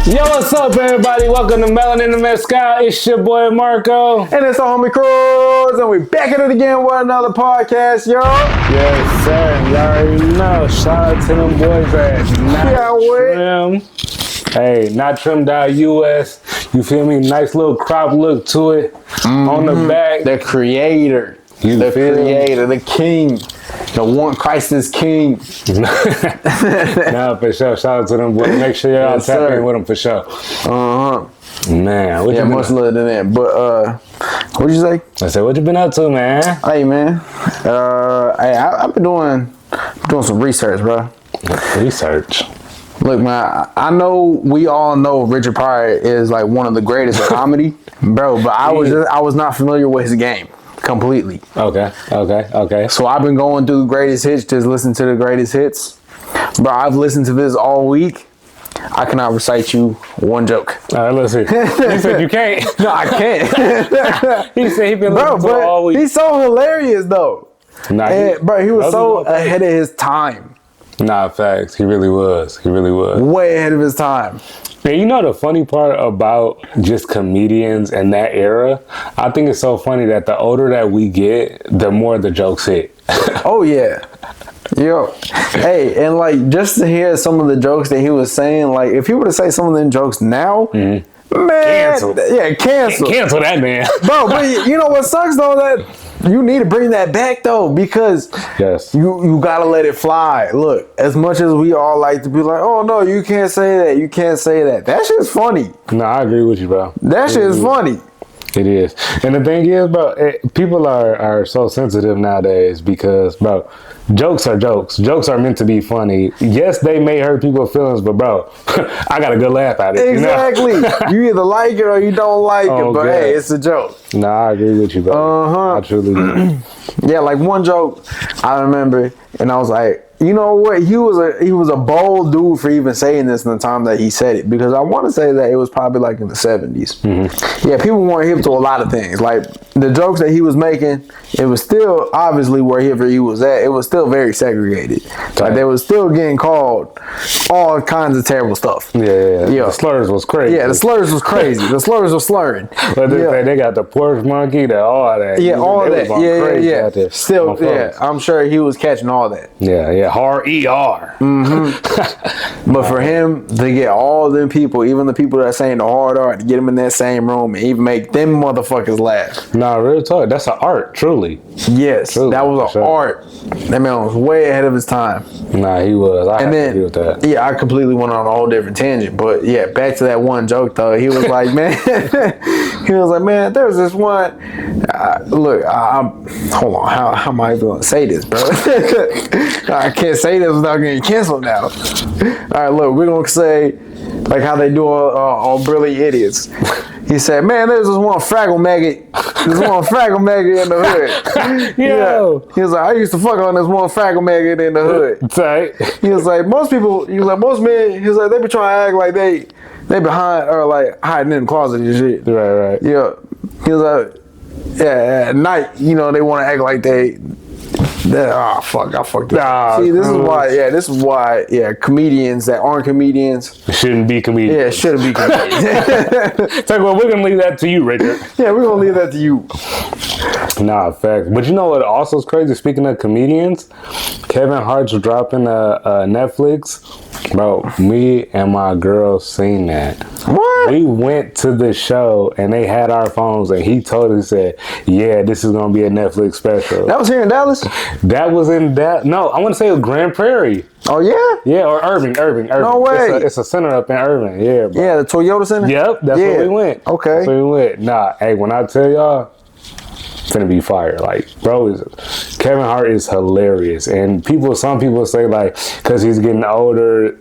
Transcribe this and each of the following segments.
Yo, what's up, everybody? Welcome to Melanin Mezcal. It's your boy Marco. And it's our homie Cruz. And we back at it again with another podcast, yo. Yes, sir. You already know. Shout out to them boys at Not Trim. Hey, NotTrim.us. You feel me? Nice little crop look to it. On the back. The creator. The creator. The king. The one Christ is king. Nah, for sure. Shout out to them boys. Make sure y'all tap in with them for sure. Man, what you much love than that. But what'd you say? I said, what you been up to, man? Hey, man. I've been doing some research, bro. Research. Look, man, I know we all know Richard Pryor is like one of the greatest of comedy, bro. But I was not familiar with his game. Completely. Okay. So I've been going through the greatest hits, just listen to the greatest hits. Bro, I've listened to this all week. I cannot recite you one joke. All right, let's see. You said you can't. No, I can't. He said he been listening to it all week. He's so hilarious, though. Nah, bro, he was so ahead of his time. Nah, facts. He really was. Way ahead of his time. And you know the funny part about just comedians in that era? I think it's so funny that the older that we get, the more the jokes hit. Oh, yeah. Yo. Hey, and like just to hear some of the jokes that he was saying, like if he were to say some of them jokes now, man. Cancel. Yeah, cancel. Cancel that, man. Bro, but you know what sucks though? That you need to bring that back though, because you gotta let it fly. Look, as much as we all like to be like, oh no, you can't say that, you can't say that. That shit's funny. No, I agree with you, bro. That shit's funny. It is. And the thing is, bro, people are so sensitive nowadays because, bro, jokes are jokes. Jokes are meant to be funny. Yes, they may hurt people's feelings, but, bro, I got a good laugh at it. Exactly. You either like it or you don't like it, but hey, it's a joke. No, I agree with you, bro. I truly do. Yeah, like one joke I remember, and I was like, you know what? He was a bold dude for even saying this in the time that he said it, because I want to say that it was probably like in the 70s. Mm-hmm. Yeah, people weren't hip to a lot of things. Like the jokes that he was making, it was still obviously wherever he was at, it was still very segregated. Like they was still getting called all kinds of terrible stuff. Yeah. The slurs was crazy. Yeah, the slurs was crazy. The slurs was slurring. But they got the porch monkey, all that. Yeah, all that. Yeah. Still, I'm sure he was catching all that. Yeah. R-E-R. Mm-hmm. But for him to get all them people, even the people that are saying the hard R, to get them in that same room and even make them motherfuckers laugh. Nah, real talk. That's an art, truly. Yes, truly, that was an art. That man was way ahead of his time. Nah, he was. I have to agree with that. Yeah, I completely went on a whole different tangent. But yeah, back to that one joke though. He was like, man, there's this one. Look, hold on. How am I going to say this, bro? I can't say this without getting canceled now. All right, look, we're going to say like how they do on Brilliant Idiots. He said, man, there's this one Fraggle maggot. There's one Fraggle maggot in the hood. Yo. Yeah. He was like, I used to fuck on this one Fraggle maggot in the hood. Tight. He was like, most men, he was like, they be trying to act like they behind or like hiding in the closet and shit. Right. Yeah. He was like, yeah, at night, they want to act like they I fucked up. See, this is why, comedians that aren't comedians shouldn't be comedians. Yeah, shouldn't be comedians. Well, we're gonna leave that to you, Richard. Yeah, we're gonna leave that to you. Nah, facts. But you know what also is crazy? Speaking of comedians, Kevin Hart's dropping a Netflix. Bro, me and my girl seen that. What? We went to the show and they had our phones and he totally said, yeah, this is going to be a Netflix special. That was here in Dallas? That was in Dallas. No, I want to say it was Grand Prairie. Oh, yeah? Yeah, or Irving. No way. It's a center up in Irving. Yeah, bro. Yeah, the Toyota Center? Yep, that's where we went. Okay. That's where we went. Nah, hey, when I tell y'all, it's gonna be fire. Like, bro, Kevin Hart is hilarious, and some people say like, because he's getting older,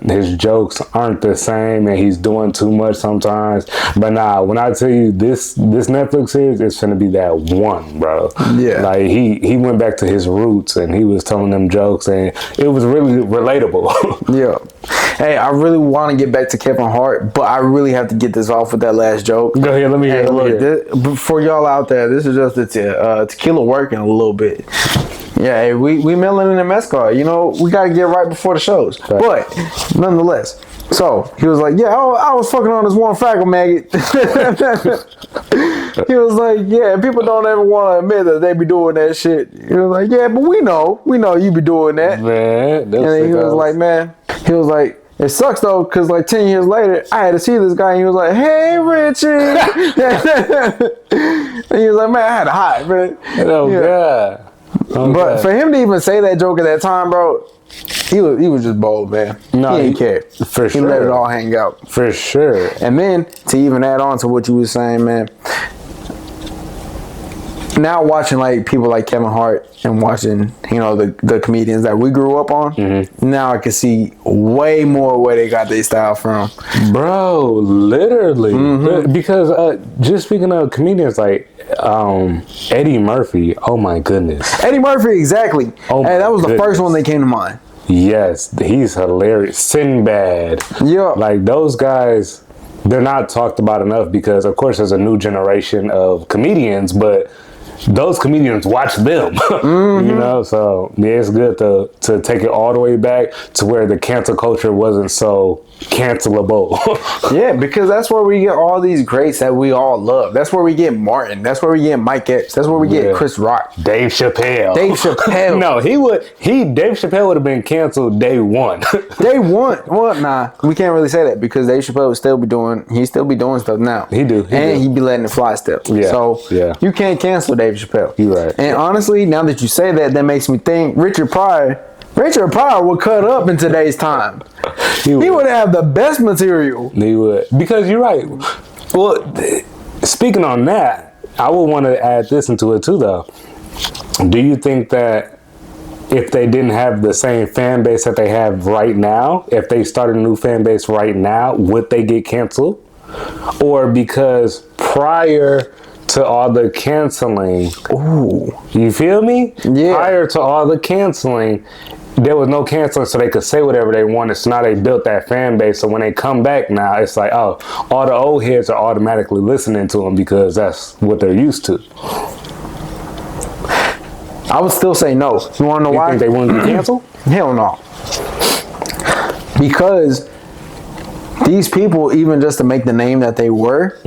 his jokes aren't the same, and he's doing too much sometimes. But nah, when I tell you this Netflix series, it's gonna be that one, bro. Yeah. Like he went back to his roots, and he was telling them jokes, and it was really relatable. Yeah. Hey, I really want to get back to Kevin Hart, but I really have to get this off with that last joke. Go ahead, let me hear it. For y'all out there, this is just the tequila working a little bit. Yeah, hey, we Melanin Mezcal. We got to get right before the shows. Right. But nonetheless, So he was like, yeah, I was fucking on this one freckle maggot. He was like, yeah, people don't ever want to admit that they be doing that shit. He was like, yeah, but we know you be doing that. Man, and then he was like, man, he was like, it sucks though, because like 10 years later, I had to see this guy and he was like, hey, Richie. And he was like, man, I had to hide, man. Oh, yeah. God. Oh, but God. for him to even say that joke at that time, bro, he was just bold, man. No, he didn't care. For sure. He let it all hang out. For sure. And then to even add on to what you were saying, man, now watching like people like Kevin Hart and watching, you know, the comedians that we grew up on, now I can see way more where they got their style from. Bro, literally. Because just speaking of comedians like Eddie Murphy, oh my goodness. Eddie Murphy, exactly. Oh, hey, that was the first one that came to mind. Yes, he's hilarious. Sinbad. Yeah. Like those guys, they're not talked about enough because, of course, there's a new generation of comedians, but those comedians watch them. You know, so yeah, it's good to take it all the way back to where the cancel culture wasn't so cancelable. Yeah, because that's where we get all these greats that we all love. That's where we get Martin. That's where we get Mike Epps. That's where we get Chris Rock. Dave Chappelle. No, Dave Chappelle would have been canceled day one. Day one. Well, nah, we can't really say that because Dave Chappelle would still be doing stuff now. He do. He'd be letting it fly still. Yeah. So you can't cancel Dave Chappelle. You're right. And honestly, now that you say that, that makes me think Richard Pryor would cut up in today's time. He would have the best material. He would. Because you're right. Well, speaking on that, I would want to add this into it too, though. Do you think that if they didn't have the same fan base that they have right now, if they started a new fan base right now, would they get canceled? Or because prior to all the canceling, you feel me? Yeah. Prior to all the canceling, there was no canceling, so they could say whatever they wanted. So now they built that fan base. So when they come back now, it's like, oh, all the old heads are automatically listening to them because that's what they're used to. I would still say no. You want to know why? You think they wouldn't get canceled? Hell no. Because these people, even just to make the name that they were,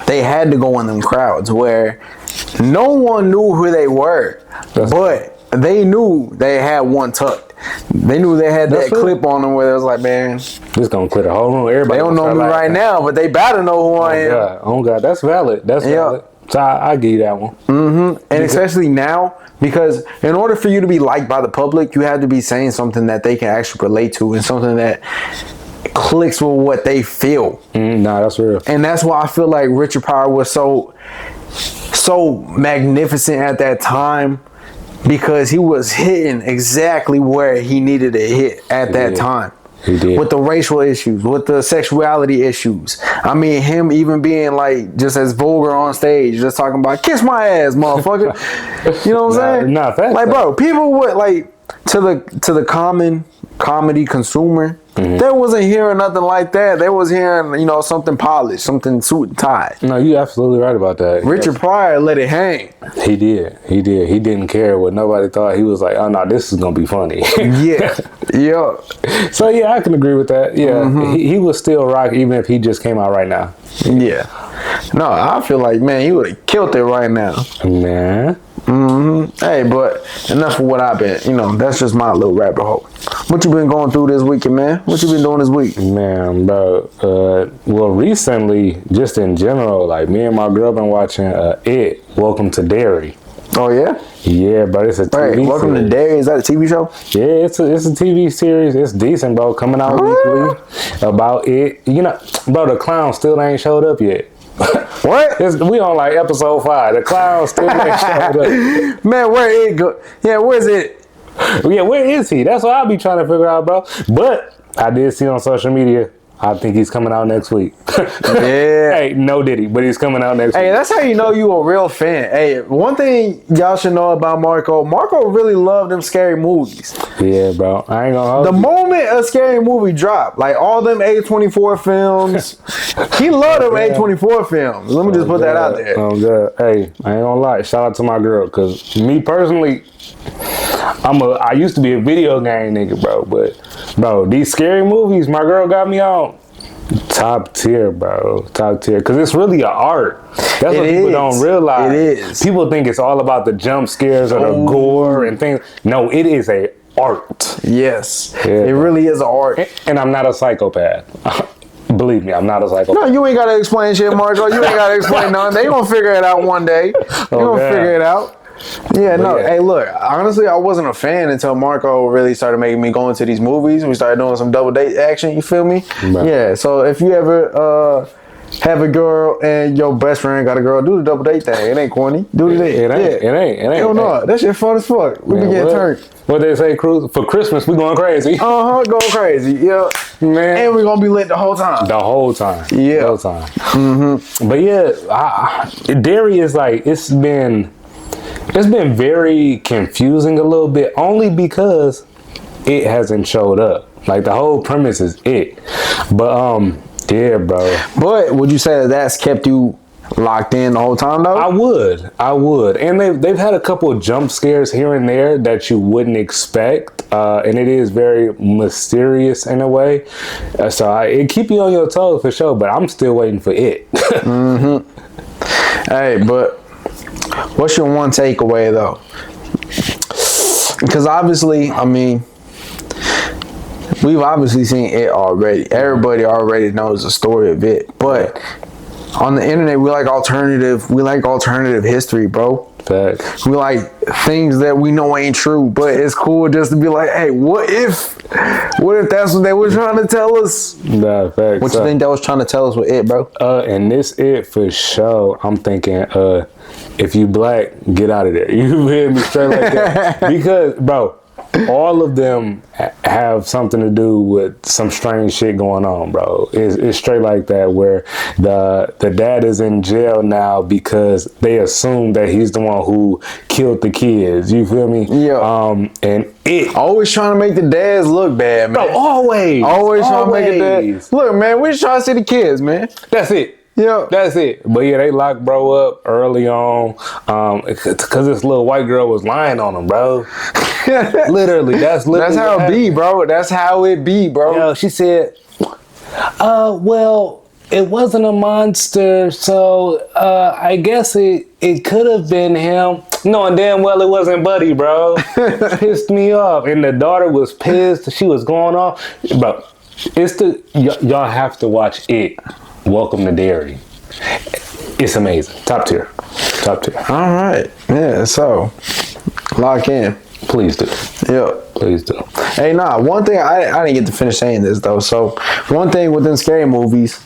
they had to go in them crowds where no one knew who they were, but they knew they had one tucked. They knew they had that clip on them where it was like, man, this gonna clear the whole room. Everybody they don't know me right now, but they better know who I am. Oh God, that's valid. That's valid. So I give you that one. And especially now, because in order for you to be liked by the public, you have to be saying something that they can actually relate to and something that clicks with what they feel. Nah, that's real. And that's why I feel like Richard Pryor was so magnificent at that time, because he was hitting exactly where he needed to hit at that time. He did. With the racial issues, with the sexuality issues. I mean, him even being like just as vulgar on stage, just talking about kiss my ass, motherfucker. You know what I'm saying? Nah, facts. Like, bro, people would like to the common comedy consumer. They wasn't hearing nothing like that. They was hearing, you know, something polished, something suit and tie. No, you're absolutely right about that. Richard Pryor let it hang. He did. He didn't care what nobody thought. He was like, oh no, this is gonna be funny. Yeah. So yeah, I can agree with that. Yeah, he would still rock even if he just came out right now. Yeah. No, I feel like, man, he would have killed it right now. Man. Hey, but enough of what I've been, you know, that's just my little rabbit hole. What you been going through this weekend, man? What you been doing this week? Man, bro, well, recently, just in general, like me and my girl been watching It, Welcome to Derry. Oh, yeah? Yeah, but it's a TV Welcome to Derry, is that a TV show? Yeah, it's a TV series. It's decent, bro. Coming out weekly about it. You know, bro, the clown still ain't showed up yet. What? We on like episode 5. The clown still ain't showed up. Man, where it go? Yeah, where's it? Yeah, where is he? That's what I be trying to figure out, bro. But I did see on social media, I think he's coming out next week. Yeah. Hey, no Diddy, but he's coming out next week. Hey, that's how you know you a real fan. Hey, one thing y'all should know about Marco really loved them scary movies. Yeah, bro. I ain't gonna hold The moment a scary movie dropped, like all them A24 films, he loved them A24 films. Let me just put that out there. Oh, good. Hey, I ain't gonna lie. Shout out to my girl, because me personally, I used to be a video game nigga, bro, but bro, these scary movies my girl got me on. Top tier, bro. Top tier. Because it's really an art. That's what people don't realize. It is. People think it's all about the jump scares or the gore and things. No, it is a art. Yes. Yeah, it really is an art. And I'm not a psychopath. Believe me, I'm not a psychopath. No, you ain't got to explain shit, Marco. You ain't got to explain nothing. They gonna figure it out one day. They gonna figure it out. Yeah, no. Yeah. Hey, look. Honestly, I wasn't a fan until Marco really started making me go into these movies. We started doing some double date action. You feel me? Right. Yeah. So if you ever have a girl and your best friend got a girl, do the double date thing. It ain't corny. Do the date. It ain't. Hell no. That shit fun as fuck. We be getting turned. What they say, Cruz? For Christmas, we going crazy. Going crazy. Yeah, man. And we gonna be lit the whole time. The whole time. Yeah. The whole time. Mm-hmm. But yeah, dairy is like it's been very confusing a little bit, only because it hasn't showed up. Like the whole premise is it. But yeah, bro. But would you say that's kept you locked in the whole time though? I would. And they've had a couple of jump scares here and there that you wouldn't expect. And it is very mysterious in a way. So it keep you on your toes for sure, but I'm still waiting for it. Mm-hmm. Hey, but what's your one takeaway though? Because obviously, I mean, we've obviously seen it already. Everybody already knows the story of it. But on the internet, we like alternative history, bro. Facts. We like things that we know ain't true, but it's cool just to be like, hey, what if that's what they were trying to tell us? Nah, facts. What you think that was trying to tell us with it, bro? And this it for sure. I'm thinking, if you black, get out of there. You hear me straight like that? Because, bro, all of them have something to do with some strange shit going on, bro. It's straight like that, where the dad is in jail now because they assume that he's the one who killed the kids. You feel me? Yeah. And it always trying to make the dads look bad, man. Bro, always trying to make it dad. Look, man, we just trying to see the kids, man. That's it. Yeah, that's it. But yeah, they locked bro up early on, because this little white girl was lying on him, bro. Literally, that's how it be, bro. That's how it be, bro. Yo, she said, well, it wasn't a monster, so I guess it could have been him. Knowing damn well it wasn't Buddy, bro. Pissed me off. And the daughter was pissed. She was going off. Bro, y'all have to watch it. Welcome to Dairy. It's amazing. Top tier. Top tier. All right. Yeah, so lock in. Please do. Yeah. Please do. Hey, one thing, I didn't get to finish saying this though. So one thing within scary movies,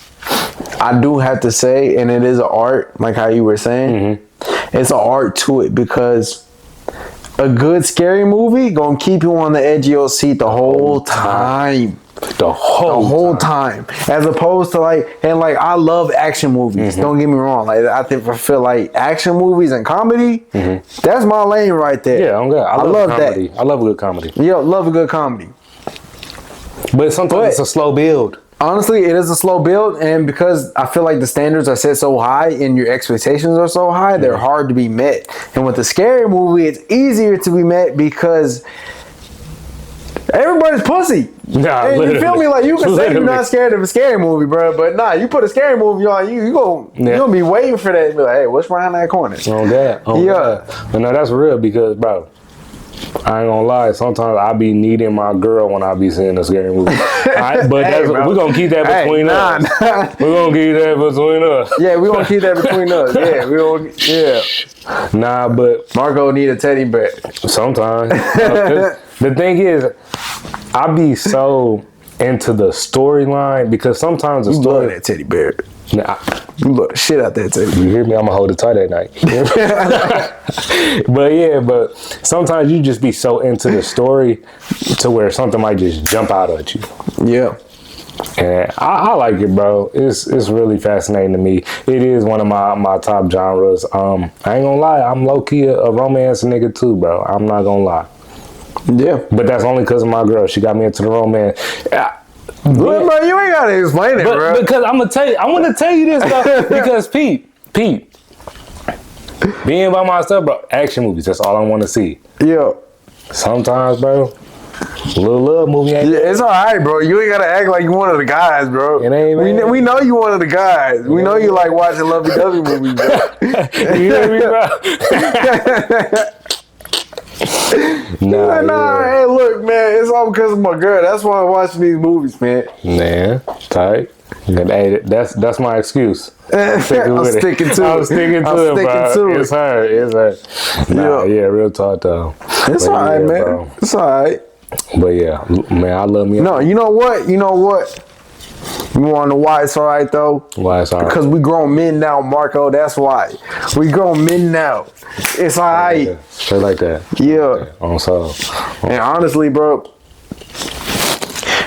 I do have to say, and it is an art, like how you were saying, it's an art to it, because a good scary movie gonna keep you on the edge of your seat the whole time. The whole time. As opposed to I love action movies. Don't get me wrong. Like I feel like action movies and comedy, that's my lane right there. Yeah, I love comedy. I love a good comedy. Yeah, love a good comedy. But sometimes it's a slow build. Honestly, it is a slow build, and because I feel like the standards are set so high and your expectations are so high, they're hard to be met. And with a scary movie, it's easier to be met because everybody's pussy. Nah, and you feel me? Like you can say you're not scared of a scary movie, bro, but nah, you put a scary movie on, you gonna be waiting for that and be like, hey, what's behind that corner? Oh God. But no, that's real, because bro, I ain't gonna lie, sometimes I be needing my girl when I be seeing a scary movie. But we're gonna keep that between us. We're gonna keep that between us. Yeah, we're gonna keep that between us. Yeah, Nah, but Marco need a teddy bear. Sometimes. The thing is, I be so into the storyline, because sometimes the story. Love that teddy bear. Nah, you love the shit out that teddy bear. You hear me? I'ma hold it tight at night. But sometimes you just be so into the story to where something might just jump out at you. Yeah. And I like it, bro. It's really fascinating to me. It is one of my top genres. I ain't gonna lie, I'm low key a romance nigga too, bro. I'm not gonna lie. Yeah. But that's only because of my girl. She got me into the romance. Look, bro, you ain't gotta explain it, bro. Because I want to tell you this though. Because Pete, being by myself, bro. Action movies. That's all I want to see. Yeah. Sometimes, bro. A little love movie ain't Yeah, it's all right, bro. You ain't gotta act like you one of the guys, bro. It ain't, man. We know you one of the guys. We know you like watching lovey-dovey movies, bro. You hear me, bro? Nah, hey, look, man, it's all because of my girl. That's why I'm watching these movies, man. Man, tight. Hey, that's my excuse. I'm sticking to it. It's her. Nah, yeah, real talk though. It's all right, man. Bro. It's all right. But yeah, man, I love me. No, you know what? You want to know why it's all right though? Why it's all right? Because we grown men now, Marco. That's why. We grown men now. It's all right. Straight like that. Yeah. On so. And honestly, bro,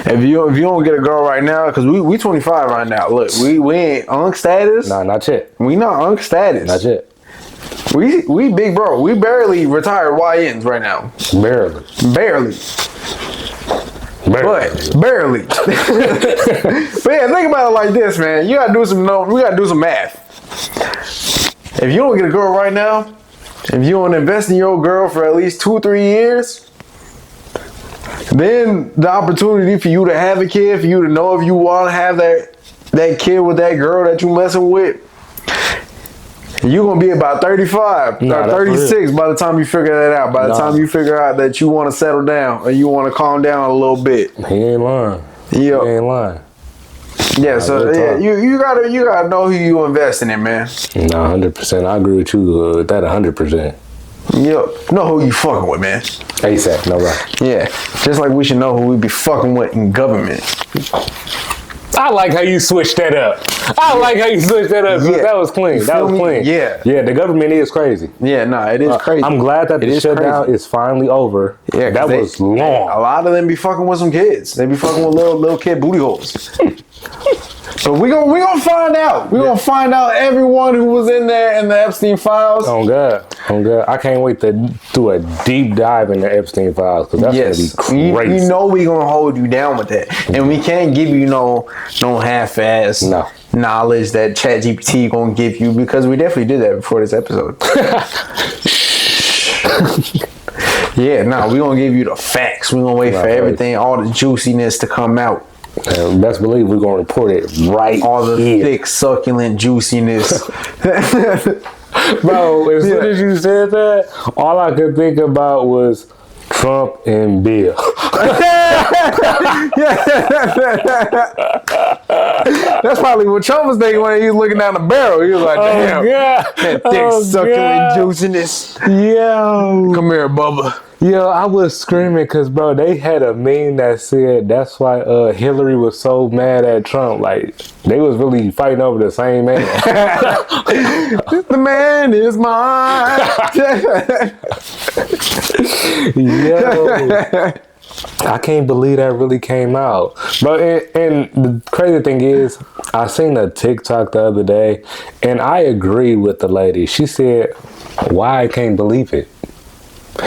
if you don't get a girl right now, because we 25 right now. Look, we ain't unk status. Nah, not yet. We not unk status. Not yet. We big bro. We barely retired YNs right now. Barely. But barely. But yeah, think about it like this, man. We gotta do some math. If you don't get a girl right now, if you don't invest in your girl for at least 2-3 years, then the opportunity for you to have a kid, for you to know if you want to have that kid with that girl that you messing with, you're going to be about 35 or 36 by the time you figure that out. By the time you figure out that you want to settle down or you want to calm down a little bit. He ain't lying. Yeah. He ain't lying. Yeah, so yeah, you gotta know who you investing in, man. Nah, 100%. I agree with you with that 100%. Yep. Know who you fucking with, man. ASAP, no right. Yeah. Just like we should know who we be fucking with in government. I like how you switched that up. Yeah. That was clean. Yeah. Yeah, the government is crazy. Yeah, nah, it is crazy. I'm glad that the shutdown is finally over. Yeah, that was long. A lot of them be fucking with some kids. They be fucking with little kid booty holes. So we gonna find out. We gonna find out everyone who was in there in the Epstein files. Oh God. I can't wait to do a deep dive in the Epstein files because that's gonna be crazy. You know we gonna hold you down with that, and we can't give you no half-ass knowledge that ChatGPT gonna give you because we definitely did that before this episode. Yeah, we gonna give you the facts. We gonna wait for everything, all the juiciness to come out. And best believe we're gonna report it right. All the thick, succulent juiciness. Bro, as soon as you said that, all I could think about was Trump and Bill. That's probably what Trump was thinking when he was looking down the barrel. He was like, damn, that thick, succulent juiciness. Yo. Come here, Bubba. Yo, I was screaming because, bro, they had a meme that said that's why Hillary was so mad at Trump. Like, they was really fighting over the same man. The man is mine. Yo. I can't believe that really came out. But and the crazy thing is, I seen a TikTok the other day, and I agree with the lady. She said, why I can't believe it.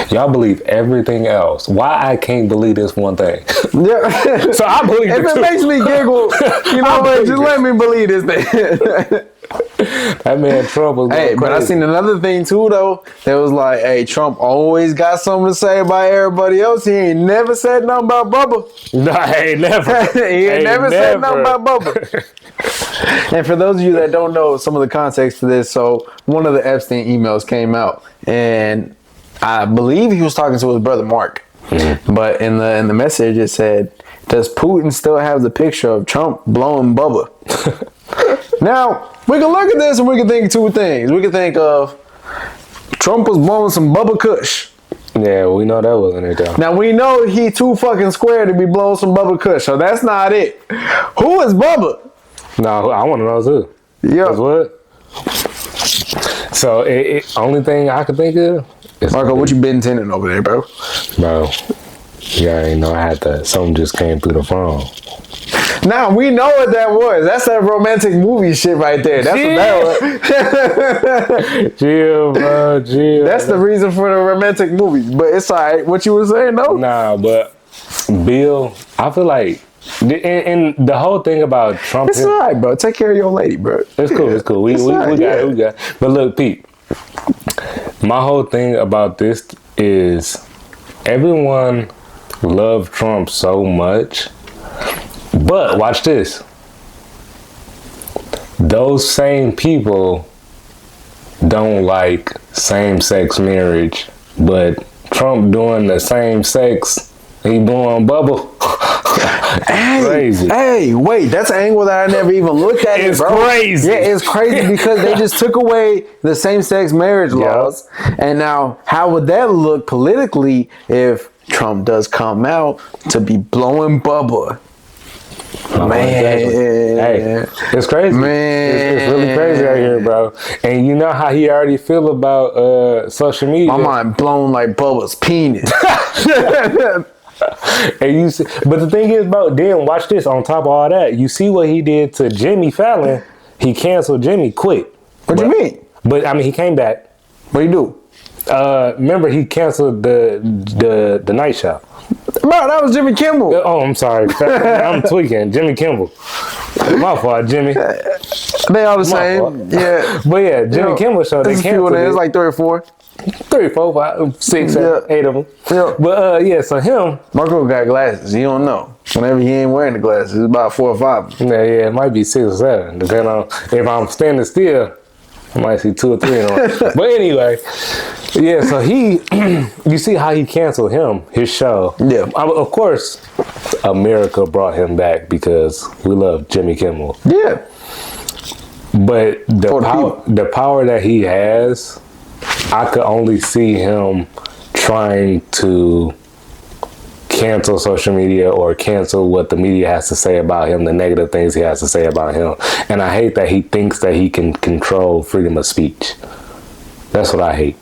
Y'all believe everything else. Why I can't believe this one thing? Yeah. So I believe it. If it makes me giggle, you know what? Just let me believe this thing. That man Trump was going but I crazy. seen another thing too though. That was like, hey, Trump always got something to say about everybody else. He ain't never said nothing about Bubba. No, he ain't never. He ain't never said nothing about Bubba. And for those of you that don't know some of the context for this, so one of the Epstein emails came out, and I believe he was talking to his brother Mark. Mm-hmm. But in the message it said, does Putin still have the picture of Trump blowing Bubba? Now, we can look at this and we can think two things. We can think of Trump was blowing some Bubba Kush. Yeah, we know that wasn't it though. Now we know he too fucking square to be blowing some Bubba Kush, so that's not it. Who is Bubba? No, I want to know too. Yeah. What? So, only thing I could think of is... Marco, what you been tending over there, bro? Bro, yeah, you know, I had to... Something just came through the phone. Now, we know what that was. That's that romantic movie shit right there. That's what that was. Chill, bro, chill. That's the reason for the romantic movie. But it's all right. What you were saying, though? Nah, but Bill, I feel like... And the whole thing about Trump... It's all right, bro. Take care of your lady, bro. It's cool, it's cool. We got it. But look, Pete, My whole thing about this is everyone loved Trump so much, but watch this. Those same people don't like same-sex marriage, but Trump doing the same sex, he blowing bubble. Crazy. Hey, wait, that's an angle that I never even looked at. It's crazy. Yeah, it's crazy because they just took away the same-sex marriage laws. And now, how would that look politically if Trump does come out to be blowing bubble? Hey, it's crazy. Man. It's really crazy out here, bro. And you know how he already feel about social media. My mind blown like Bubba's penis. And you see, but the thing is, bro, then watch this. On top of all that, you see what he did to Jimmy Fallon. He canceled Jimmy quick. What do you mean? But I mean, he came back. What do you do? Remember, he canceled the night show. Bro, that was Jimmy Kimmel. Oh, I'm sorry. I'm tweaking. Jimmy Kimmel. My fault, Jimmy. They all the same. Fault. Yeah. But yeah, Jimmy Kimmel show, they canceled it. It's like 3 or 4. 3, 4, 5, 6, 7, 8 of them. Yeah. But yeah, so him. Marco got glasses. You don't know. Whenever he ain't wearing the glasses, it's about 4 or 5. Yeah, it might be 6 or 7, depending on if I'm standing still. I might see 2 or 3 in them. But anyway, yeah, so you see how he canceled his show. Yeah. Of course, America brought him back because we love Jimmy Kimmel. Yeah. But the power that he has, I could only see him trying to cancel social media or cancel what the media has to say about him, the negative things he has to say about him. And I hate that he thinks that he can control freedom of speech. That's what I hate.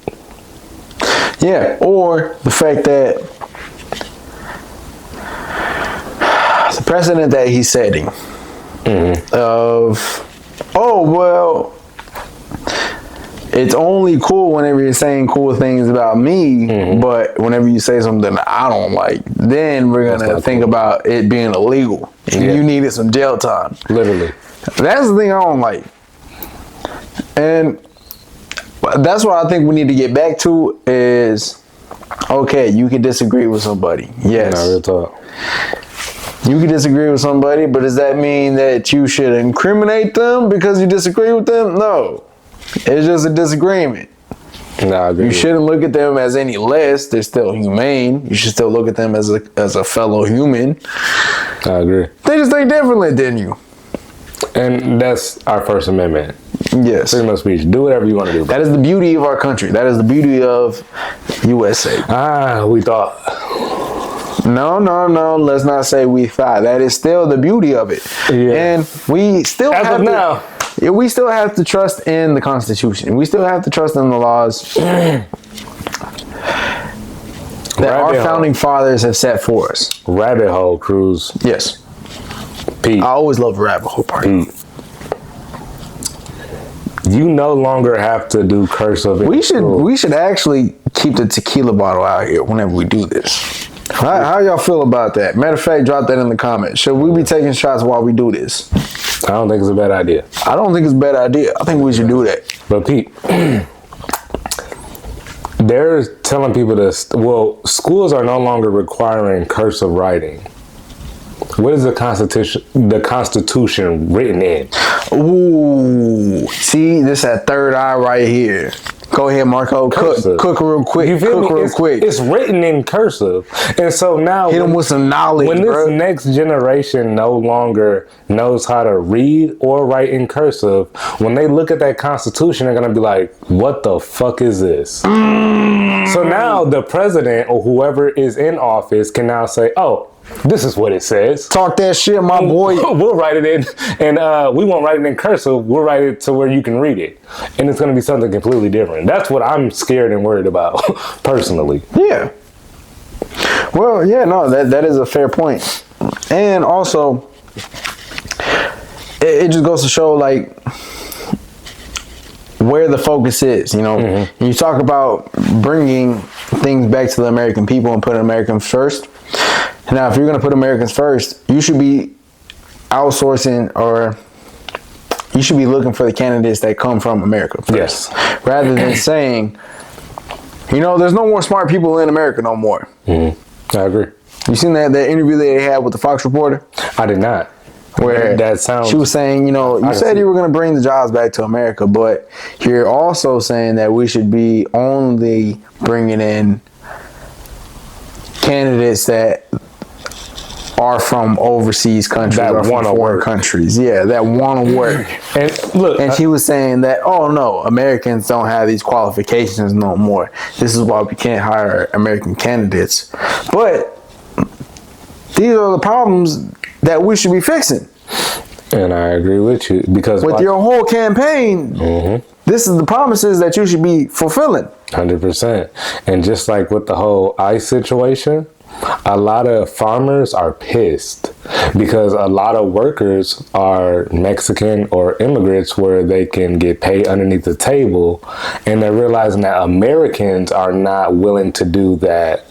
Yeah, or the fact that the precedent that he's setting of, oh, well, it's only cool whenever you're saying cool things about me, but whenever you say something I don't like, then we're going to think about it being illegal. And you needed some jail time. Literally. That's the thing I don't like. And that's what I think we need to get back to is, okay, you can disagree with somebody. Yes. No, real talk. You can disagree with somebody, but does that mean that you should incriminate them because you disagree with them? No. It's just a disagreement. No, I agree. You shouldn't look at them as any less. They're still humane. You should still look at them as a fellow human. I agree. They just think differently than you. And that's our First Amendment. Yes. Freedom of speech. Do whatever you want to do. That is the beauty of our country. That is the beauty of USA. We thought. No. Let's not say we thought. That is still the beauty of it. Yeah. And we still we still have to trust in the Constitution. We still have to trust in the laws that our founding fathers have set for us. Rabbit hole, Cruz. Yes. Pete. I always love the rabbit hole part. Pete. You no longer have to do cursive. We should actually keep the tequila bottle out here whenever we do this. How y'all feel about that? Matter of fact, drop that in the comments. Should we be taking shots while we do this? I don't think it's a bad idea. I don't think it's a bad idea. I think we should do that. But Pete, they're telling people this. Well, schools are no longer requiring cursive writing. What is the Constitution written in? Ooh, see, this that third eye right here. Go ahead, Marco. Cook real quick. You feel me? Quick. It's written in cursive, and so now hit them with some knowledge. When this next generation no longer knows how to read or write in cursive, when they look at that Constitution, they're gonna be like, "What the fuck is this?" So now the president or whoever is in office can now say, "Oh, this is what it says." Talk that shit, my boy. We'll write it in, and we won't write it in cursive. We'll write it to where you can read it, and it's going to be something completely different. That's what I'm scared and worried about, personally. Yeah. Well, yeah, no, that is a fair point, and also, it just goes to show like where the focus is. You know, you talk about bringing things back to the American people and putting Americans first. Now, if you're going to put Americans first, you should be outsourcing or you should be looking for the candidates that come from America first. Yes. Rather than saying, You know, there's no more smart people in America no more. Mm-hmm. I agree. You seen that interview that they had with the Fox reporter? I did not. Where that sounds. She was saying, you know, you said you were going to bring the jobs back to America, but you're also saying that we should be only bringing in candidates that are from overseas countries that or from foreign countries. Yeah, that want to work. And look, and she was saying that, oh no, Americans don't have these qualifications no more. This is why we can't hire American candidates. But these are the problems that we should be fixing. And I agree with you, because with your whole campaign, this is the promises that you should be fulfilling. 100%. And just like with the whole ICE situation, a lot of farmers are pissed because a lot of workers are Mexican or immigrants where they can get paid underneath the table, and they're realizing that Americans are not willing to do that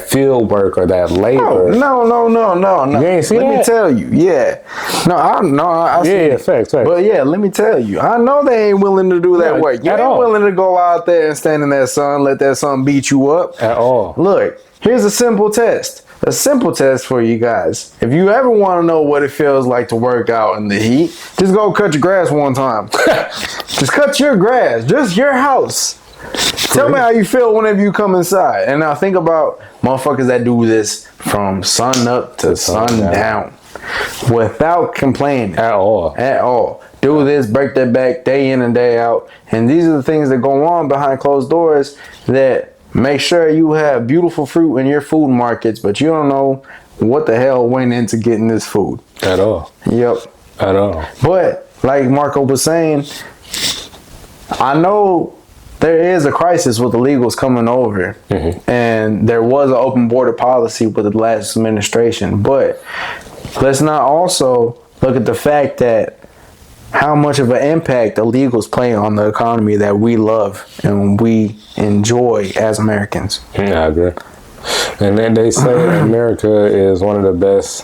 field work or that labor. No. You ain't see that? Let me tell you, yeah. I see. Yeah, facts. But yeah, let me tell you, I know they ain't willing to do that work. You ain't willing to go out there and stand in that sun, let that sun beat you up. At all. Look, here's a simple test. A simple test for you guys. If you ever want to know what it feels like to work out in the heat, just go cut your grass one time. Just cut your grass. Just your house. Tell me how you feel whenever you come inside. And now think about motherfuckers that do this from sun up to sundown without complaining. At all. Do this, break that back day in and day out. And these are the things that go on behind closed doors that make sure you have beautiful fruit in your food markets, but you don't know what the hell went into getting this food. At all. Yep. At all. But like Marco was saying, I know there is a crisis with illegals coming over, and there was an open border policy with the last administration, but let's not also look at the fact that how much of an impact illegals play on the economy that we love and we enjoy as Americans. Yeah, I agree. And then they say America is one of the best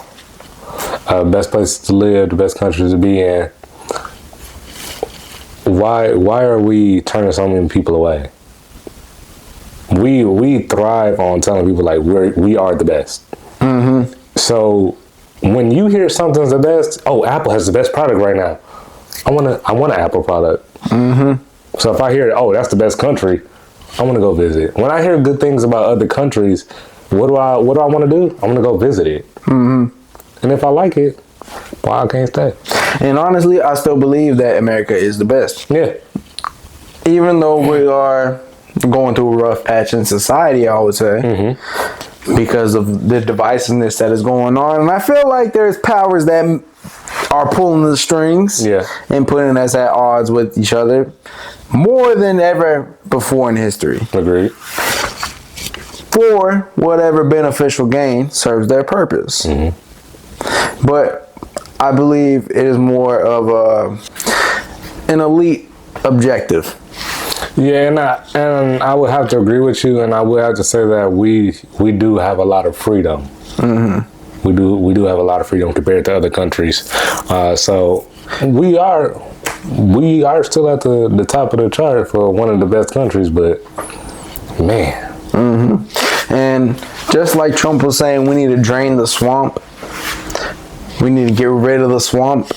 places to live, the best countries to be in. Why are we turning so many people away? We thrive on telling people like we are the best. So when you hear something's the best, oh, Apple has the best product right now. I want an Apple product. So if I hear, oh, that's the best country, I want to go visit. When I hear good things about other countries, what do I want to do? I want to go visit it. And if I like it, why I can't stay? And honestly, I still believe that America is the best. Yeah. Even though we are going through a rough patch in society, I would say, because of the divisiveness that is going on. And I feel like there's powers that are pulling the strings and putting us at odds with each other more than ever before in history. Agreed. For whatever beneficial gain serves their purpose. But I believe it is more of an elite objective. Yeah, and I would have to agree with you, and I would have to say that we do have a lot of freedom. We do have a lot of freedom compared to other countries. So we are still at the top of the chart for one of the best countries, but man. And just like Trump was saying, we need to drain the swamp. We need to get rid of the swamp.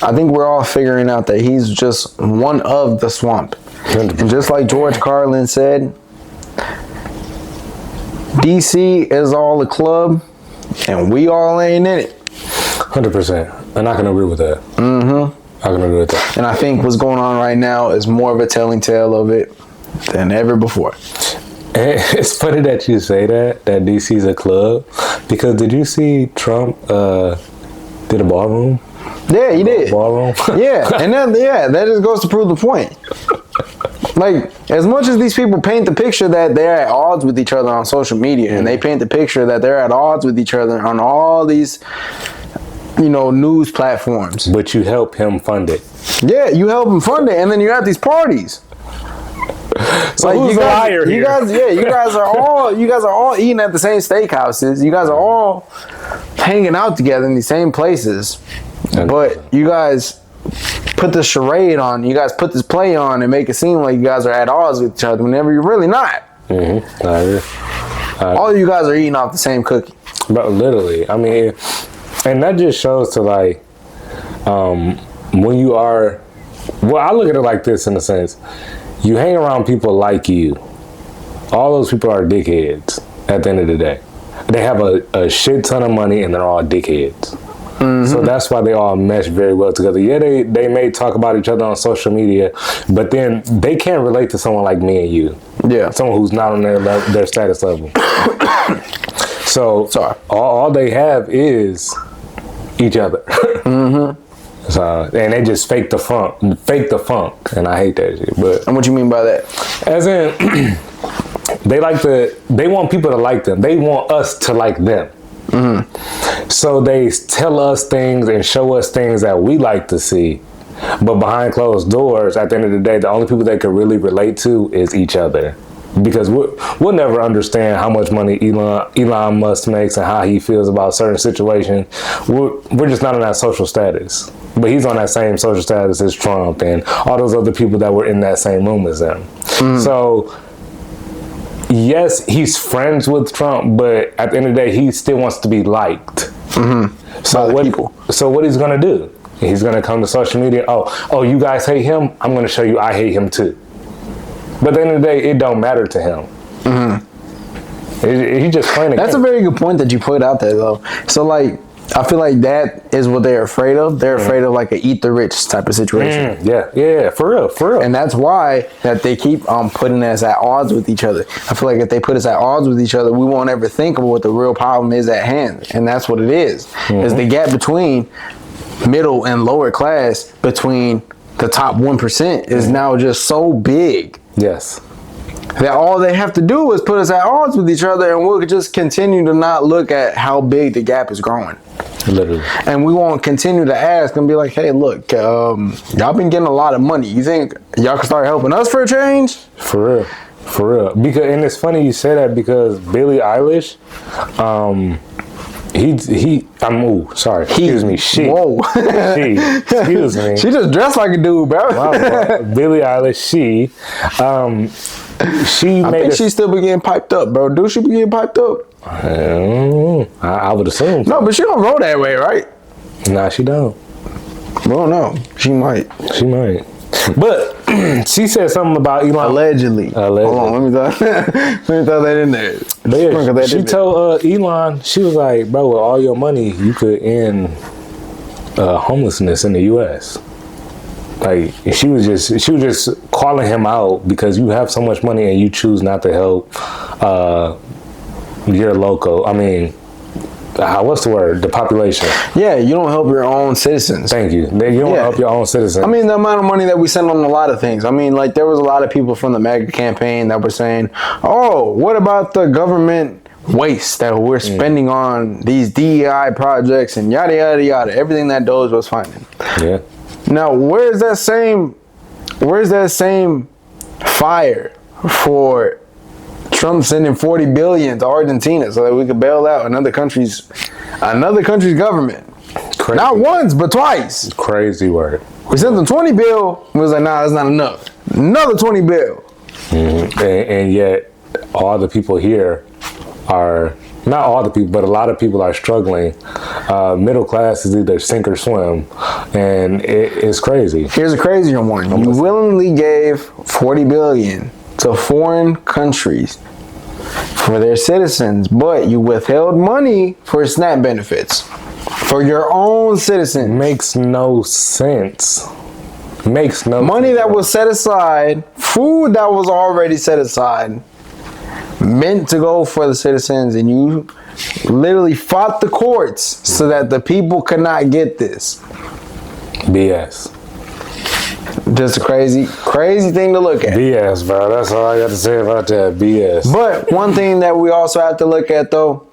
I think we're all figuring out that he's just one of the swamp. And just like George Carlin said, DC is all the club, and we all ain't in it. 100%. And I can agree with that. I can agree with that. And I think what's going on right now is more of a telling tale of it than ever before. And it's funny that you say that DC's a club, because did you see Trump did a ballroom? Yeah, he did. Ballroom? Yeah, and then that just goes to prove the point. Like, as much as these people paint the picture that they're at odds with each other on social media, and they paint the picture that they're at odds with each other on all these, news platforms. But you help him fund it. Yeah, you help him fund it, and then you're at these parties. So like, who's the liar here? You guys are all eating at the same steakhouses. You guys are all hanging out together in the same places. But you guys put this charade on, you guys put this play on and make it seem like you guys are at odds with each other whenever you're really not. Mm-hmm. I agree. All of you guys are eating off the same cookie. But literally, I mean, and that just shows to like, when you are, well, I look at it like this in a sense. You hang around people like you. All those people are dickheads at the end of the day. They have a shit ton of money and they're all dickheads. Mm-hmm. So that's why they all mesh very well together. Yeah, they may talk about each other on social media, but then they can't relate to someone like me and you. Yeah. Someone who's not on their status level. So all they have is each other. Mm-hmm. So, and they just fake the funk, and I hate that shit. But and what you mean by that? As in, they want people to like them. They want us to like them. Mm-hmm. So they tell us things and show us things that we like to see. But behind closed doors, at the end of the day, the only people they can really relate to is each other. Because we'll never understand how much money Elon Musk makes and how he feels about certain situations. We're just not on that social status. But he's on that same social status as Trump and all those other people that were in that same room as him. Mm. So, yes, he's friends with Trump, but at the end of the day, he still wants to be liked. Mm-hmm. So what he's going to do? He's going to come to social media. Oh, you guys hate him? I'm going to show you I hate him too. But at the end of the day, it don't matter to him. Mm-hmm. He's just playing a game. That's a very good point that you put out there, though. So, like, I feel like that is what they're afraid of. They're afraid of, like, a eat the rich type of situation. Yeah, for real. And that's why that they keep putting us at odds with each other. I feel like if they put us at odds with each other, we won't ever think of what the real problem is at hand. And that's what it is. Mm-hmm. Is the gap between middle and lower class, between the top 1% is now just so big. Yes. That all they have to do is put us at odds with each other, and we'll just continue to not look at how big the gap is growing. Literally. And we won't continue to ask and be like, hey, look, y'all been getting a lot of money. You think y'all can start helping us for a change? For real. Because, and it's funny you say that because Billie Eilish, excuse me. She just dressed like a dude, bro. Wow, Billie Eilish, I think she still be getting piped up, bro. Do she be getting piped up? I would assume. No, but she don't roll that way, right? Nah, she don't. I don't know. She might. But she said something about Elon. Allegedly. Hold on, let me throw that in there. But yeah, she told Elon, she was like, bro, with all your money, you could end homelessness in the U.S. Like, she was just calling him out because you have so much money and you choose not to help your local. I mean, what's the word? The population. Yeah, you don't help your own citizens. Thank you. You don't help your own citizens. I mean, the amount of money that we send on a lot of things. I mean, like, there was a lot of people from the MAGA campaign that were saying, oh, what about the government waste that we're spending on these DEI projects and yada, yada, yada. Everything that Doge was finding. Yeah. Now, where's that same fire for Trump sending $40 billion to Argentina so that we could bail out another country's government? Crazy. Not once, but twice. Crazy word. We sent them $20 billion. We was like, nah, that's not enough. Another $20 billion. Mm-hmm. And yet, all the people here are, not all the people, but a lot of people are struggling. Middle class is either sink or swim, and it's crazy. Here's a crazier one. You willingly gave $40 billion to foreign countries for their citizens, but you withheld money for SNAP benefits for your own citizens. Makes no sense. Money that was set aside, food that was already set aside, meant to go for the citizens, and you literally fought the courts so that the people could not get this. BS. Just a crazy thing to look at. BS, bro. That's all I got to say about that. BS. But one thing that we also have to look at, though,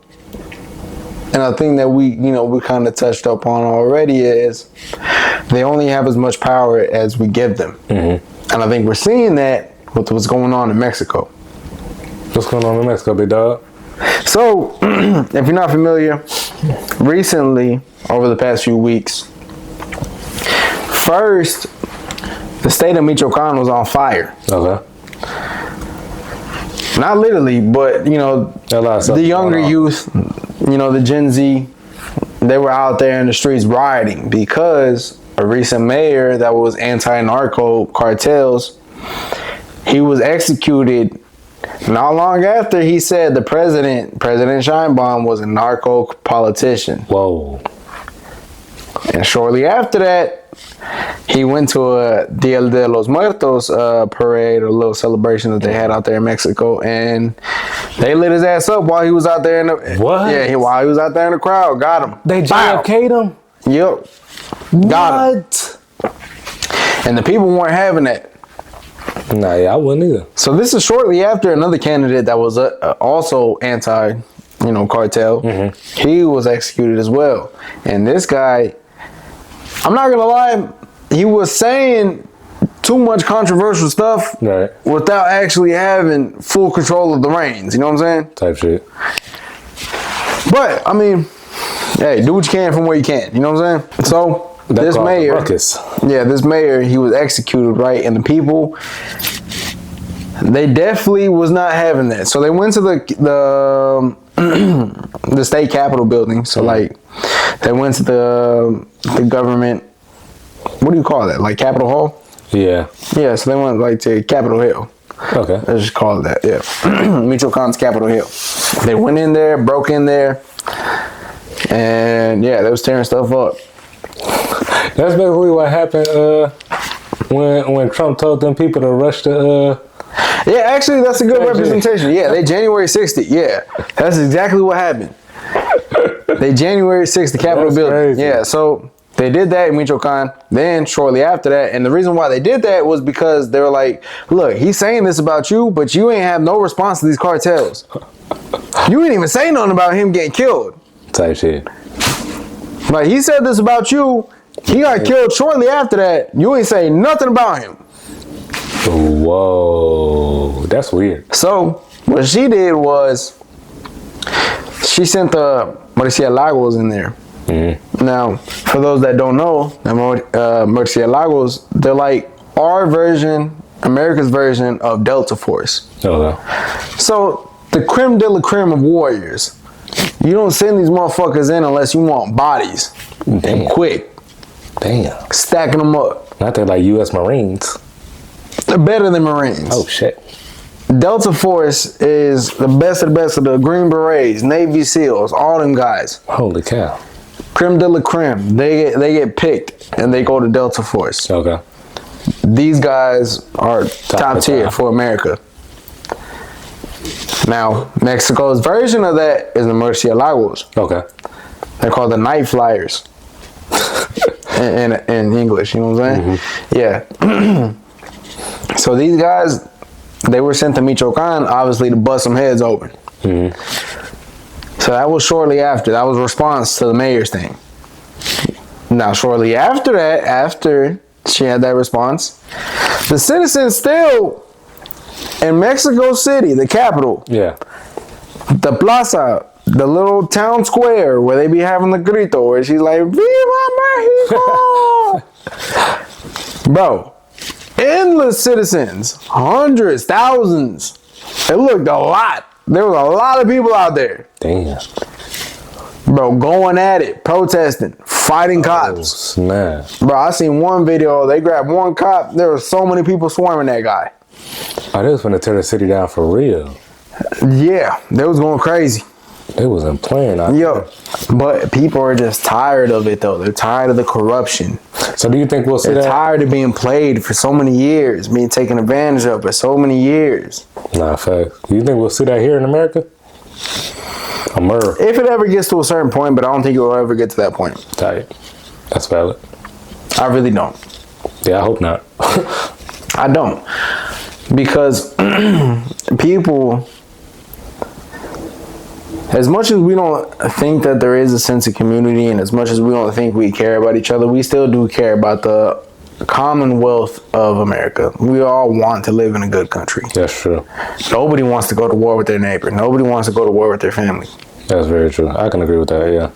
and a thing that we kind of touched upon already, is they only have as much power as we give them. Mm-hmm. And I think we're seeing that with what's going on in Mexico. What's going on in Mexico, big dog? So, if you're not familiar, recently, over the past few weeks, first, the state of Michoacán was on fire. Okay. Not literally, but the younger youth, the Gen Z, they were out there in the streets rioting because a recent mayor that was anti-narco cartels, he was executed not long after he said President Sheinbaum was a narco politician. Whoa. And shortly after that, he went to a Dia de los Muertos parade, a little celebration that they had out there in Mexico, and they lit his ass up while he was out there in the What? Yeah, while he was out there in the crowd, got him. They JFK'd him? Yep. Got him. And the people weren't having that. Nah, yeah, I wouldn't either. So this is shortly after another candidate that was also anti, cartel. Mm-hmm. He was executed as well. And this guy, I'm not gonna lie, he was saying too much controversial stuff without actually having full control of the reins. You know what I'm saying? Type shit. But I mean, hey, do what you can from where you can. You know what I'm saying? So this mayor, he was executed, right? And the people, they definitely was not having that. So they went to the state capitol building. So like, they went to the government. What do you call that? Like Capitol Hall? Yeah. Yeah. So they went like to Capitol Hill. Okay. Let's just call it that. Yeah. Michoacán's Capitol Hill. They went in there, broke in there, and yeah, they was tearing stuff up. That's basically what happened when Trump told them people to rush the. Yeah, actually, that's a good representation. Yeah, they January 60th. Yeah, that's exactly what happened. They January 6th, the Capitol building. Crazy. Yeah, so they did that in Michoacán. Then shortly after that, and the reason why they did that was because they were like, look, he's saying this about you, but you ain't have no response to these cartels. You ain't even say nothing about him getting killed. Type shit. Like, he said this about you. He got killed shortly after that. You ain't say nothing about him. Whoa, that's weird. So what she did was she sent the Murciélagos in there. Mm-hmm. Now, for those that don't know, the Murciélagos, they're like our version, America's version of Delta Force. Okay. So the creme de la creme of warriors. You don't send these motherfuckers in unless you want bodies. Damn. And quick. Damn. Stacking them up. Not that like U.S. Marines. They're better than Marines. Oh, shit. Delta Force is the best of the Green Berets, Navy SEALs, all them guys. Holy cow. Creme de la creme. They get picked and they go to Delta Force. Okay. These guys are top tier for America. Now, Mexico's version of that is the Murciélagos. Okay. They're called the Night Flyers. in English, you know what I'm saying? Mm-hmm. Yeah. So these guys, they were sent to Michoacán, obviously, to bust some heads open. Mm-hmm. So that was shortly after. That was response to the mayor's thing. Now, shortly after that, after she had that response, the citizens still in Mexico City, the capital. Yeah. The plaza, the little town square where they be having the grito, where she's like, Viva Mexico! Bro, endless citizens, hundreds, thousands. It looked a lot. There was a lot of people out there. Damn. Bro, going at it, protesting, fighting cops. Snap. Bro, I seen one video, they grabbed one cop, there were so many people swarming that guy. Oh, they was gonna tear the city down for real. Yeah, they was going crazy. They wasn't playing out there. But people are just tired of it though. They're tired of the corruption. So do you think we'll see that? They're tired of being played for so many years, being taken advantage of for so many years. Nah, fact. Do you think we'll see that here in America? If it ever gets to a certain point, but I don't think it will ever get to that point. Tight. That's valid. I really don't. Yeah, I hope not. I don't. Because people, as much as we don't think that there is a sense of community, and as much as we don't think we care about each other, we still do care about the commonwealth of America. We all want to live in a good country. That's true. Nobody wants to go to war with their neighbor. Nobody wants to go to war with their family. That's very true. I can agree with that, yeah.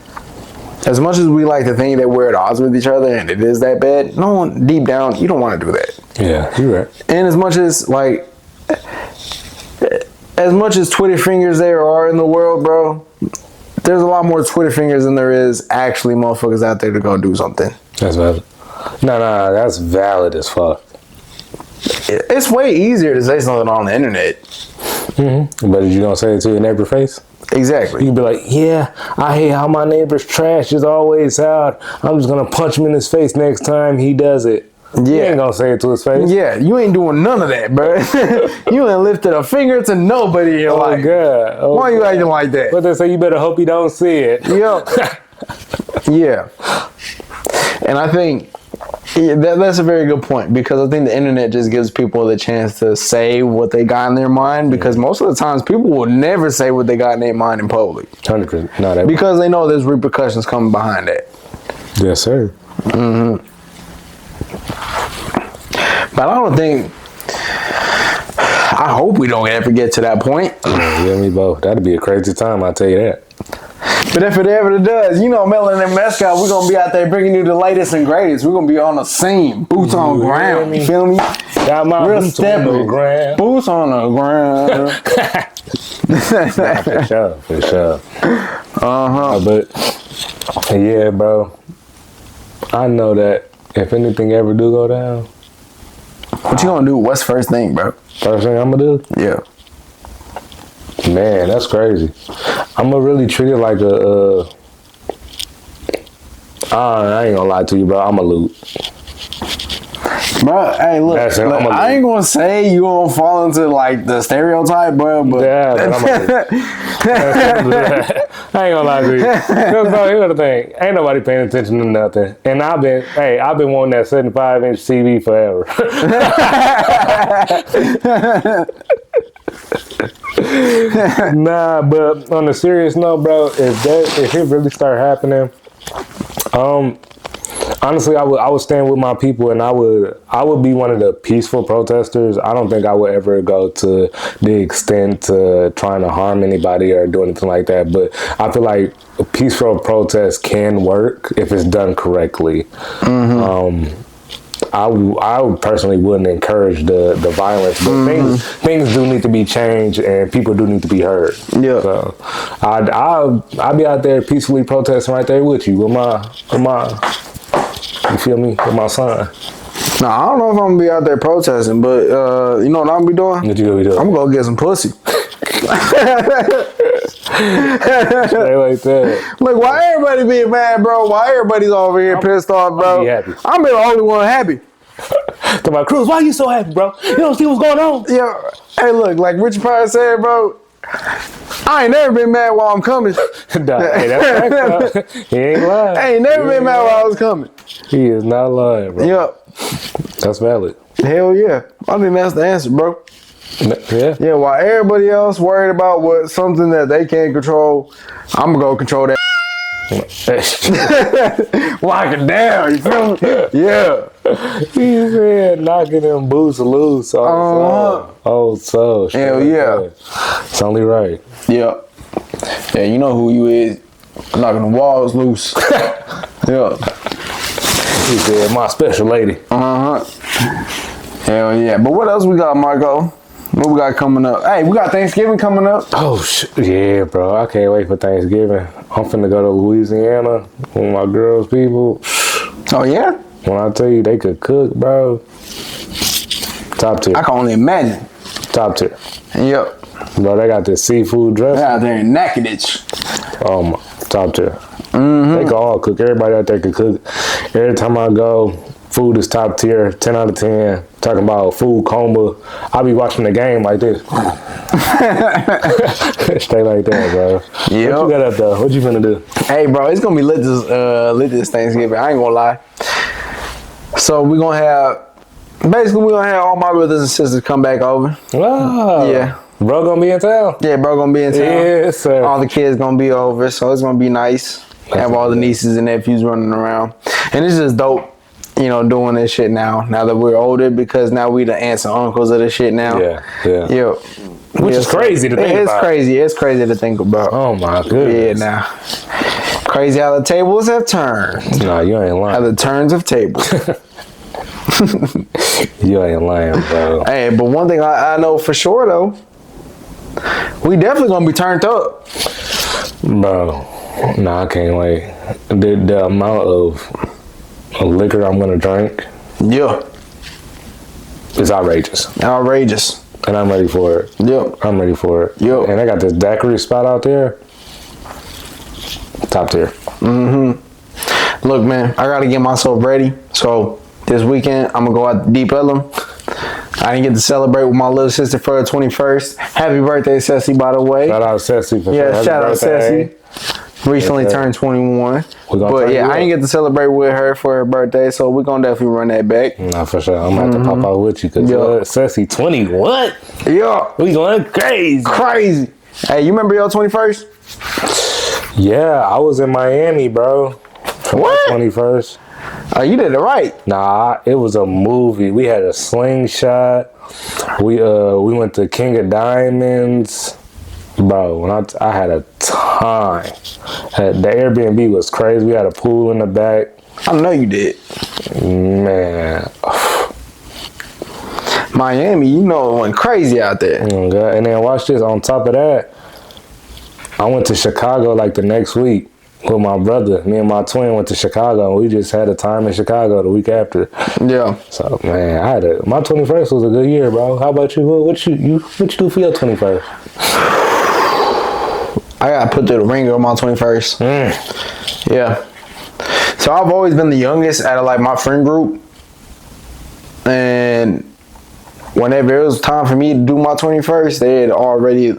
As much as we like to think that we're at odds with each other and it is that bad, no one, deep down, you don't want to do that. Yeah, you're right. And as much as, like, as much as Twitter fingers there are in the world, bro, there's a lot more Twitter fingers than there is actually motherfuckers out there to go do something. That's valid. No, that's valid as fuck. It's way easier to say something on the internet. Mm-hmm. But you gonna say it to your neighbor's face? Exactly. You can be like, yeah, I hate how my neighbor's trash is always out. I'm just gonna punch him in his face next time he does it. Yeah. You ain't gonna say it to his face. Yeah, you ain't doing none of that, bro. You ain't lifted a finger to nobody in your life. God. Oh, why you acting like that? But they say you better hope you don't see it. Yep. Yeah. And I think that's a very good point, because I think the internet just gives people the chance to say what they got in their mind, because most of the times people will never say what they got in their mind in public. 100%. No, because they know there's repercussions coming behind that. Yes, sir. Mm-hmm. But I don't think, I hope we don't ever get to that point. Yeah, you and me both. That'd be a crazy time, I'll tell you that. But if it ever does, you know, Melanin Mezcal, we're going to be out there bringing you the latest and greatest. We're going to be on the scene. Boots on the ground. You feel me? Got my real boots on the ground. Boots on the ground. Nah, for sure. Uh-huh. But, yeah, bro. I know that if anything ever do go down. What you going to do? What's first thing, bro? First thing I'm going to do? Yeah. Man, that's crazy. I'm gonna really treat it like I ain't gonna lie to you, bro. I'm a loot. Bro, hey, look, I ain't gonna say you gonna fall into like the stereotype, bro, but yeah, but I'm a loot. I ain't gonna lie to you. Cause bro, here's the thing. Ain't nobody paying attention to nothing. And I've been wanting that 75-inch TV forever. Nah, but on a serious note, bro, if it really start happening, honestly, I would stand with my people, and I would be one of the peaceful protesters. I don't think I would ever go to the extent to trying to harm anybody or do anything like that. But I feel like a peaceful protest can work if it's done correctly. Mm-hmm. I personally wouldn't encourage the violence, but things do need to be changed, and people do need to be heard. Yeah. So I'll be out there peacefully protesting right there with you with my you feel me, with my son. Nah, I don't know if I'm gonna be out there protesting, but you know what I'm gonna be doing? What you gonna be doing? I'm gonna go get some pussy. Stay like that. Look, why everybody being mad, bro? Why everybody's over here pissed off, bro? I'm the only one happy. To my Cruz, why you so happy, bro? You don't see what's going on? Yeah. Hey, look, like Richard Pryor said, bro, I ain't never been mad while I'm coming. Nah, hey, that's right, he ain't lying. I ain't never been mad while I was coming. He is not lying, bro. Yep. That's valid. Hell yeah. I think that's the answer, bro. Yeah. Yeah, while everybody else worried about something that they can't control, I'm gonna go control that. Lock it down, you feel me? Yeah. He said knocking them boots loose. So hell yeah. It's only right. Yeah. Yeah, you know who you is. Knocking the walls loose. Yeah. He said, my special lady. Uh-huh. Hell yeah. But what else we got, Marco? What we got coming up? Hey, we got Thanksgiving coming up. Oh, yeah, bro. I can't wait for Thanksgiving. I'm finna go to Louisiana with my girls' people. Oh, yeah? When I tell you they could cook, bro. Top tier. I can only imagine. Top tier. Yep. Bro, they got this seafood dressing. They're out there in Nakadich. Top tier. Mm-hmm. They can all cook. Everybody out there can cook. Every time I go, food is top tier, 10 out of 10. Talking about food coma. I'll be watching the game like this. Stay like that, bro. Yep. What you got up there? What you finna do? Hey, bro, it's gonna be lit this Thanksgiving. I ain't gonna lie. So we're gonna have all my brothers and sisters come back over. Oh. Yeah. Bro gonna be in town? Yeah, bro gonna be in town. Yes, sir. All the kids gonna be over, so it's gonna be nice. Have all the nieces and nephews running around. And it's just dope, you know, doing this shit now that we're older, because now we the aunts and uncles of this shit now. Yeah. Which is crazy to think about. It's crazy to think about. Oh my goodness. Yeah, now. Crazy how the tables have turned. Nah, you ain't lying. How the turns of tables. You ain't lying, bro. Hey, but one thing I know for sure, though, We definitely gonna be turned up. Bro, nah, I can't wait. The amount of liquor I'm gonna drink Yeah. is outrageous. Outrageous. And I'm ready for it. Yep. I'm ready for it. Yep. And I got this daiquiri spot out there. Top tier. Look, man, I gotta get myself ready. So this weekend, I'm gonna go out to Deep Ellum. I didn't get to celebrate with my little sister for her 21st. Happy birthday, Ceci, by the way. Shout out Ceci for Yeah, shout out birthday. Ceci. Recently turned 21. But yeah, I didn't get to celebrate with her for her birthday, so we're gonna definitely run that back. Nah, for sure. I'm gonna have to pop out with you because Ceci 20. What? Yeah. We going crazy. Crazy. Hey, you remember your 21st? Yeah, I was in Miami, bro. For What? my 21st. Oh, you did it right. Nah, it was a movie. We had a slingshot. We went to King of Diamonds. Bro, when I had a time. The Airbnb was crazy. We had a pool in the back. I know you did. Man. Miami, you know, it went crazy out there. Oh, God. And then watch this. On top of that, I went to Chicago like the next week with my brother. Me and my twin went to Chicago, and we just had a time in Chicago the week after. Yeah. So man, my 21st was a good year, bro. How about you? What you do for your 21st? I got put through the ringer on my 21st. Yeah. So I've always been the youngest out of like my friend group. And whenever it was time for me to do my 21st, they had already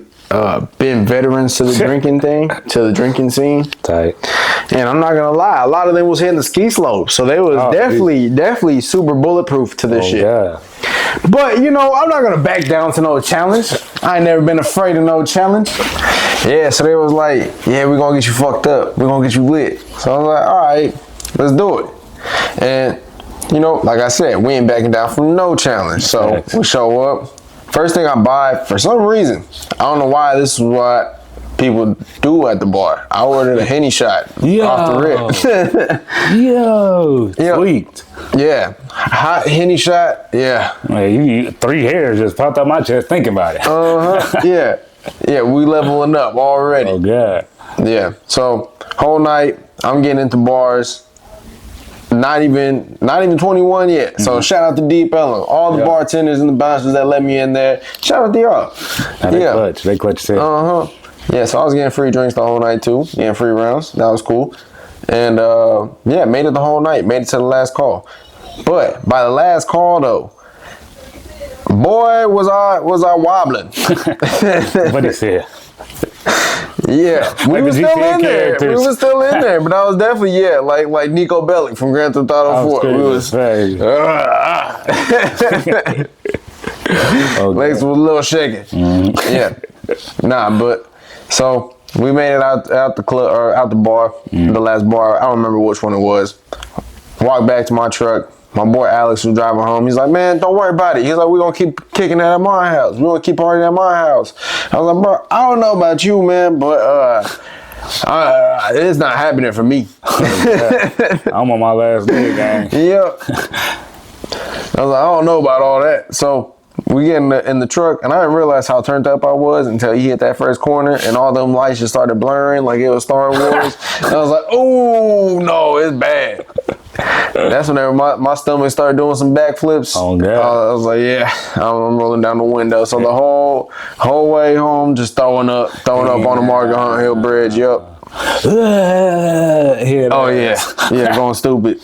been veterans to the drinking thing, to the drinking scene. Tight. And I'm not gonna lie, a lot of them was hitting the ski slope. So they was definitely super bulletproof to this shit. Yeah. But you know, I'm not gonna back down to no challenge. I ain't never been afraid of no challenge. Yeah, so they was like, yeah, we're gonna get you fucked up. We're gonna get you lit. So I was like, all right, let's do it. And you know, like I said, we ain't backing down from no challenge. So we show up. First thing I buy, for some reason, I don't know why this is what people do at the bar. I ordered a Henny shot off the rip. Yo, sweet. Yeah, hot Henny shot. Yeah. Man, you 3 hairs just popped out my chest thinking about it. Yeah. Yeah, we leveling up already. Oh God. Yeah. So whole night I'm getting into bars. Not even 21 yet. So shout out to Deep Ellum. All the bartenders and the bouncers that let me in there. Shout out to y'all. They clutch too. Yeah, so I was getting free drinks the whole night too. Getting free rounds. That was cool. And yeah, made it the whole night. Made it to the last call. But by the last call though, boy was I wobbling. What he said. Yeah, we were still in there. We were still in there, but I was definitely like Nico Bellic from Grand Theft Auto 4. We was legs was a little shaking. Yeah, nah, but so we made it out the club or out the bar, the last bar. I don't remember which one it was. Walked back to my truck. My boy Alex was driving home. He's like, man, don't worry about it. He's like, we're going to keep kicking that at my house. We're going to keep partying at my house. I was like, bro, I don't know about you, man, but it's not happening for me. I'm on my last day, gang. Yeah. I was like, I don't know about all that. So we get in the truck, and I didn't realize how turned up I was until he hit that first corner, and all them lights just started blurring like it was Star Wars. And I was like, oh, no, it's bad. That's whenever my stomach started doing some backflips. Oh, God. I was like, yeah, I'm rolling down the window. So the whole way home, just throwing up on the Marco Hunt Hill Bridge. Yep. Yeah, going stupid.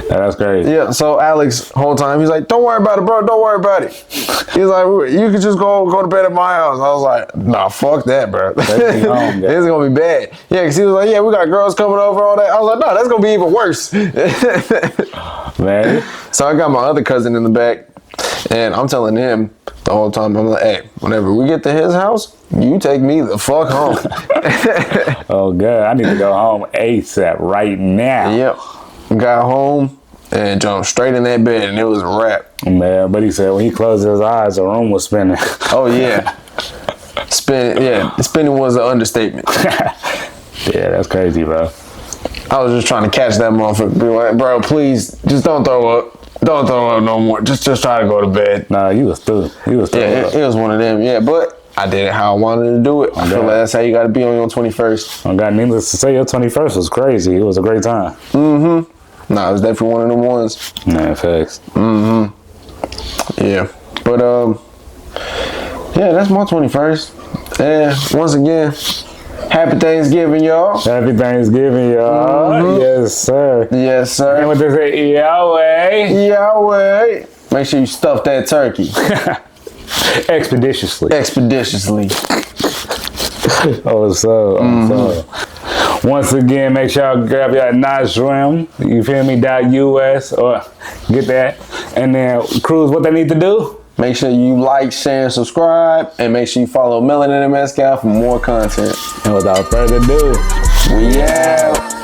That's crazy. Yeah, so Alex, whole time, he's like, don't worry about it, bro. Don't worry about it. He's like, you can just go to bed at my house. I was like, nah, fuck that, bro. This is going to be bad. Yeah, because he was like, yeah, we got girls coming over, all that. I was like, no, that's going to be even worse. Man. So I got my other cousin in the back, and I'm telling him the whole time, I'm like, hey, whenever we get to his house, you take me the fuck home. Oh, God. I need to go home ASAP right now. Yep. Got home and jumped straight in that bed, and it was a wrap. Man, but he said when he closed his eyes, the room was spinning. Oh, yeah. Spinning was an understatement. Yeah, that's crazy, bro. I was just trying to catch that motherfucker. Be like, bro, please, just don't throw up. Don't throw up no more. Just try to go to bed. Nah, you was through. Yeah, it was one of them. Yeah, but I did it how I wanted to do it. I feel like that's how you got to be on your 21st. I got needless to say, your 21st was crazy. It was a great time. Nah, it was definitely one of them ones. Man, facts. Yeah. But, yeah, that's my 21st. And once again, happy Thanksgiving, y'all. Happy Thanksgiving, y'all. Yes, sir. Yes, sir. And what they say, Yahweh. Yahweh. Make sure you stuff that turkey. Expeditiously. Oh, so. Once again, make sure y'all grab your nice rim. You feel me? .us or get that. And then, Cruz, what they need to do? Make sure you like, share, and subscribe. And make sure you follow Melanin Mezcal for more content. And without further ado, we out.